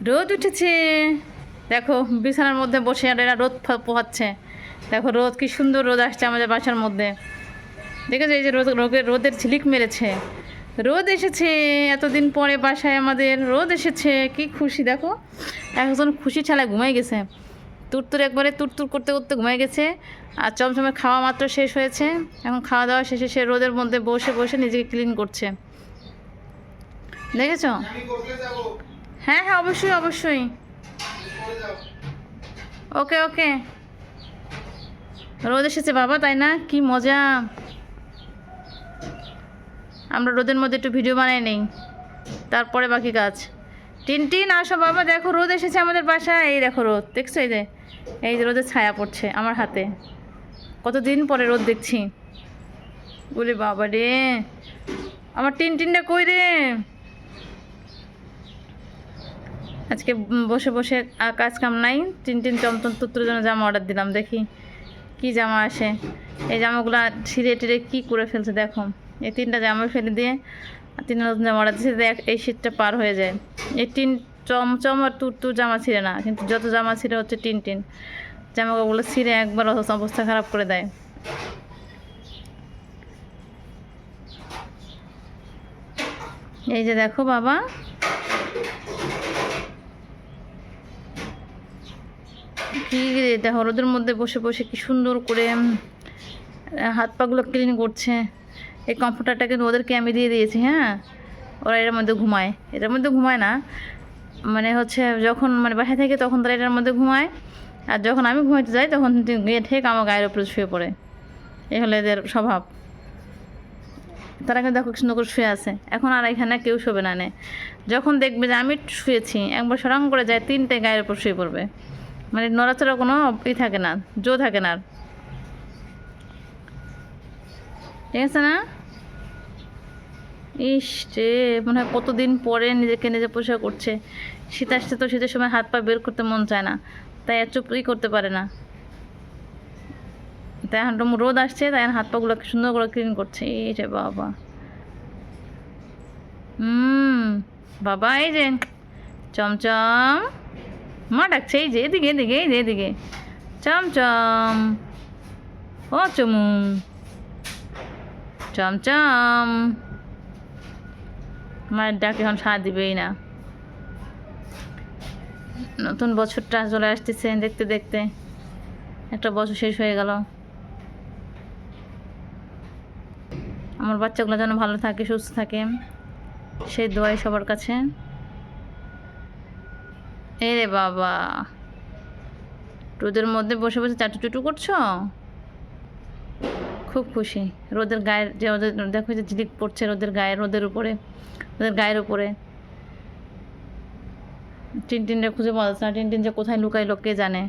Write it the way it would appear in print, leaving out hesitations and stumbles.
রোদ উঠেছে, দেখো বিছানার মধ্যে বসে আর এরা রোদ পোহাচ্ছে। দেখো রোদ, কি সুন্দর রোদ আসছে আমাদের বাসার মধ্যে। দেখেছো এই যে রোদের ঝিলিক মেরেছে, রোদ এসেছে। এতদিন পরে বাসায় আমাদের রোদ এসেছে, কি খুশি দেখো। একজন খুশি ছেলে ঘুমাই গেছে, তুরতুর একবারে তুরতুর করতে করতে ঘুমাই গেছে। আর চমচমে খাওয়া মাত্র শেষ হয়েছে, এখন খাওয়া দাওয়া শেষে সে রোদের মধ্যে বসে বসে নিজেকে ক্লিন করছে, দেখেছো? হ্যাঁ হ্যাঁ, অবশ্যই অবশ্যই। ওকে ওকে। রোদ এসেছে বাবা, তাই না? কি মজা। আমরা রোদের মধ্যে একটু ভিডিও বানাই নেই, তারপরে বাকি কাজ। টিনটিন আসো বাবা, দেখো রোদ এসেছে আমাদের বাসায়। এই দেখো রোদ, দেখছো? এই যে রোদের ছায়া পড়ছে আমার হাতে। কতদিন পরে রোদ দেখছি। বলি বাবা রে, আমার টিনটিনটা কই রে? আজকে বসে বসে কাজ কাম নাই, টিনটিন চমচম তুত্তুর জন্য জামা অর্ডার দিলাম, দেখি কি জামা আসে। এই জামাগুলো ছিঁড়ে টিড়ে কী করে ফেলছে দেখো। এই 3টা জামা ফেলে দিয়ে 3টা নতুন জামা অর্ডার দিচ্ছে, দেখ এই শীতটা পার হয়ে যায়। এই চমচম আর তুর জামা ছিঁড়ে না, কিন্তু যত জামা ছিঁড়ে হচ্ছে টিনটিন। জামাগুলো ছিঁড়ে একবার অবস্থা খারাপ করে দেয়। এই যে দেখো বাবা, কি দেখো রোদের মধ্যে বসে বসে কি সুন্দর করে হাত পাগুলো ক্লিন করছে। এই কম্পিউটারটা কিন্তু ওদেরকে আমি দিয়ে দিয়েছি, হ্যাঁ। ওরা এটার মধ্যে ঘুমায়, এটার মধ্যে ঘুমায় না, মানে হচ্ছে যখন মানে বাসায় থেকে তখন তারা এটার মধ্যে ঘুমায়, আর যখন আমি ঘুমাইতে যাই তখন গিয়ে ঠিক আমার গায়ের উপরে শুয়ে পড়ে। এই হলো এদের স্বভাব। তারা কিন্তু দেখো সুন্দর করে শুয়ে আছে। এখন আর এখানে কেউ শোবে না, যখন দেখবে যে আমি শুয়েছি একবার সরাং করে যায় 3টে গায়ের উপর শুয়ে পড়বে। মানে নড়াচড়া কোনো থাকে না, জো থাকে না। ঠিক আছে না? ইস রে, মনে হয় কতদিন পরে নিজেকে নিজে পোষা করছে। শীত আসছে তো, শীতের সময় হাত পা বের করতে মন চায় না, তাই আর চুপই করতে পারে না। তাই এখন রোদ আসছে, তাই হাত পাগুলো সুন্দর করে ক্লিন করছে। এই রে বাবা, বাবা এই যে চমচম মা ডাকছে, এই যে এদিকে এদিকে, এই যে এদিকে চমচম। ও চমু চমচম, মায়ের ডাক এখন সাড়া দিবেই না। নতুন বছরটা চলে আসতেছে, দেখতে দেখতে একটা বছর শেষ হয়ে গেল। আমার বাচ্চাগুলো যেন ভালো থাকে, সুস্থ থাকে, সেই দোয়াই সবার কাছে। রে বাবা, রোদের মধ্যে বসে বসে চাটুচুটু করছো, খুব খুশি। রোদের গায়ের যে ওদের দেখো যে ঝিলিক পড়ছে রোদের গায়ে, রোদের উপরে, ওদের গায়ের উপরে। টিনটিনটা খুঁজে পাওয়া যাচ্ছে না, টিনটিন যে কোথায় লুকাইলো কে জানে।